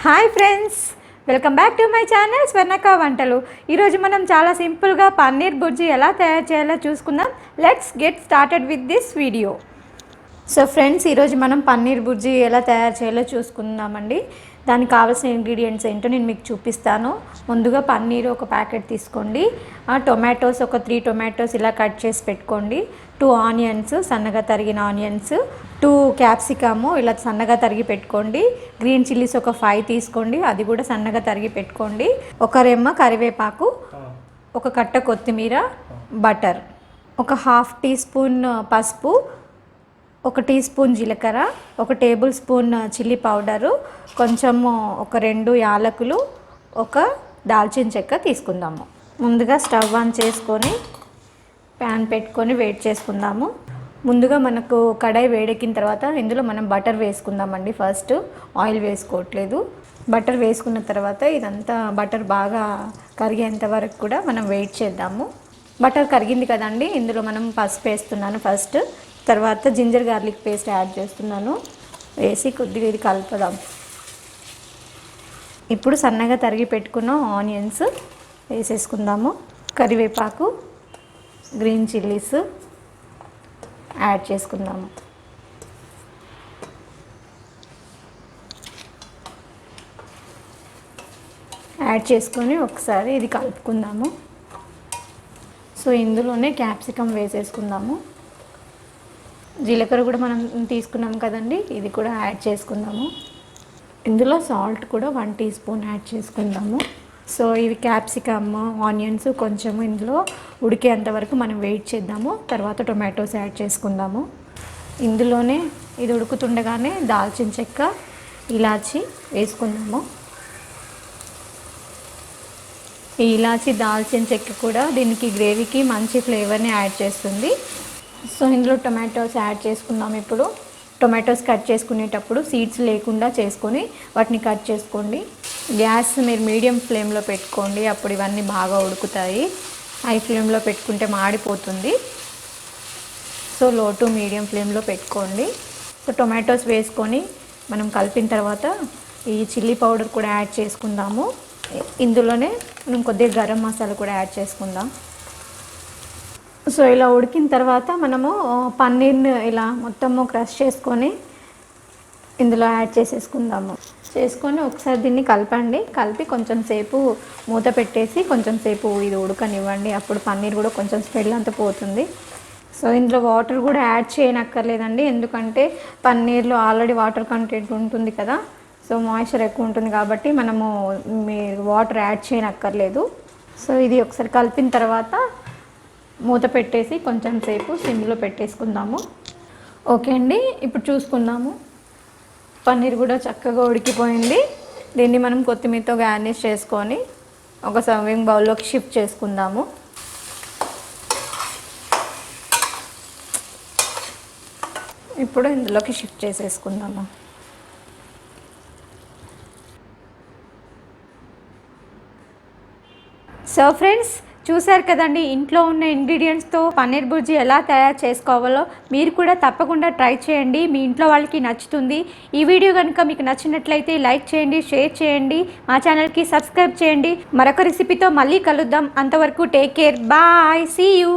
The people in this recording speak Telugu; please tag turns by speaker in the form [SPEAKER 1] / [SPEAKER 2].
[SPEAKER 1] Hi friends, welcome back to my channel Swarnaka వంటలు. ఈరోజు మనం చాలా సింపుల్గా పన్నీర్ బుర్జీ ఎలా తయారు చేయాలో చూసుకుందాం. Let's get started with this video. So friends, ఈరోజు మనం పన్నీర్ బుర్జీ ఎలా తయారు చేయాలో చూసుకుందామండి. దానికి కావాల్సిన ఇంగ్రీడియంట్స్ ఏంటో నేను మీకు చూపిస్తాను. ముందుగా పన్నీర్ ఒక ప్యాకెట్ తీసుకోండి. టొమాటోస్ ఒక 3 టొమాటోస్ ఇలా కట్ చేసి పెట్టుకోండి. 2 ఆనియన్స్ సన్నగా తరిగిన ఆనియన్స్, 2 క్యాప్సికము ఇలా సన్నగా తరిగి పెట్టుకోండి. గ్రీన్ చిల్లీస్ ఒక 5 తీసుకోండి, అది కూడా సన్నగా తరిగి పెట్టుకోండి. ఒక రెమ్మ కరివేపాకు, ఒక కట్ట కొత్తిమీర, బటర్, ఒక 1/2 టీ స్పూన్ పసుపు, 1 టీ స్పూన్ జీలకర్ర, 1 టేబుల్ స్పూన్ చిల్లీ పౌడరు, కొంచెము ఒక 2 యాలకులు, ఒక దాల్చిన చెక్క తీసుకుందాము. ముందుగా స్టవ్ ఆన్ చేసుకొని ప్యాన్ పెట్టుకొని వేడి చేసుకుందాము. ముందుగా మనకు కడాయి వేడెక్కిన తర్వాత ఇందులో మనం బటర్ వేసుకుందామండి. First oil వేసుకోవట్లేదు. బటర్ వేసుకున్న తర్వాత ఇదంతా బటర్ బాగా కరిగేంత వరకు కూడా మనం వెయిట్ చేద్దాము. బటర్ కరిగింది కదండి, ఇందులో మనం పసుపు వేస్తున్నాను ఫస్ట్. తర్వాత జింజర్ గార్లిక్ పేస్ట్ యాడ్ చేస్తున్నాను. వేసి కొద్దిగా ఇది కలుపుదాం. ఇప్పుడు సన్నగా తరిగి పెట్టుకున్న ఆనియన్స్ వేసేసుకుందాము. కరివేపాకు, గ్రీన్ చిల్లీస్ యాడ్ చేసుకుందాము. యాడ్ చేసుకొని ఒకసారి ఇది కలుపుకుందాము. సో ఇందులోనే క్యాప్సికమ్ వేసేసుకుందాము. జీలకర్ర కూడా మనం తీసుకున్నాం కదండి, ఇది కూడా యాడ్ చేసుకుందాము. ఇందులో సాల్ట్ కూడా 1 టీ స్పూన్ యాడ్ చేసుకుందాము. సో ఇవి క్యాప్సికమ్, ఆనియన్స్ కొంచెం ఇందులో ఉడికేంత వరకు మనం వెయిట్ చేద్దాము. తర్వాత టొమాటోస్ యాడ్ చేసుకుందాము. ఇందులోనే ఇది ఉడుకుతుండగానే దాల్చిన చెక్క, ఇలాచి వేసుకుందాము. ఈ ఇలాచి, దాల్చిన చెక్క కూడా దీనికి గ్రేవీకి మంచి ఫ్లేవర్ని యాడ్ చేస్తుంది. సో ఇందులో టొమాటోస్ యాడ్ చేసుకుందాం. ఇప్పుడు టొమాటోస్ కట్ చేసుకునేటప్పుడు సీడ్స్ లేకుండా చేసుకొని వాటిని కట్ చేసుకోండి. గ్యాస్ మీరు మీడియం ఫ్లేమ్లో పెట్టుకోండి, అప్పుడు ఇవన్నీ బాగా ఉడుకుతాయి. హై ఫ్లేమ్లో పెట్టుకుంటే మాడిపోతుంది. సో లో టు మీడియం ఫ్లేమ్లో పెట్టుకోండి. సో టొమాటోస్ వేసుకొని మనం కలిపిన తర్వాత ఈ చిల్లీ పౌడర్ కూడా యాడ్ చేసుకుందాము. ఇందులోనే మనం కొద్దిగా గరం మసాలా కూడా యాడ్ చేసుకుందాం. సో ఇలా ఉడికిన తర్వాత మనము పన్నీర్ని ఇలా మొత్తము క్రష్ చేసుకొని ఇందులో యాడ్ చేసుకుందాము. చేసుకొని ఒకసారి దీన్ని కలపండి. కలిపి కొంచెం సేపు మూత పెట్టేసి కొంచెం సేపు ఇది ఉడకనివ్వండి. అప్పుడు పన్నీర్ కూడా కొంచెం స్మెల్ అంతా పోతుంది. సో ఇందులో వాటర్ కూడా యాడ్ చేయనక్కర్లేదండి, ఎందుకంటే పన్నీర్లో ఆల్రెడీ వాటర్ కంటెంట్ ఉంటుంది కదా. సో మాయిశ్చర్ ఎక్కువ ఉంటుంది కాబట్టి మనము మీరు వాటర్ యాడ్ చేయనక్కర్లేదు. సో ఇది ఒకసారి కలిపిన తర్వాత మూత పెట్టేసి కొంచెం సేపు సిమ్లో పెట్టేసుకుందాము. ఓకే అండి, ఇప్పుడు చూసుకుందాము. పన్నీర్ కూడా చక్కగా ఉడికిపోయింది. దీన్ని మనం కొత్తిమీరతో గార్నిష్ చేసుకొని ఒక సర్వింగ్ బౌల్లోకి షిఫ్ట్ చేసుకుందాము. ఇప్పుడు ఇందులోకి షిఫ్ట్ చేసేసుకుందాము. సో ఫ్రెండ్స్, చూసారు కదండి, ఇంట్లో ఉన్న ఇంగ్రీడియంట్స్తో పన్నీర్ బుర్జీ ఎలా తయారు చేసుకోవాలో మీరు కూడా తప్పకుండా ట్రై చేయండి. మీ ఇంట్లో వాళ్ళకి నచ్చుతుంది. ఈ వీడియో కనుక మీకు నచ్చినట్లయితే లైక్ చేయండి, షేర్ చేయండి, మా ఛానల్కి సబ్స్క్రైబ్ చేయండి. మరొక రెసిపీతో మళ్ళీ కలుద్దాం. అంతవరకు take care, bye, see you.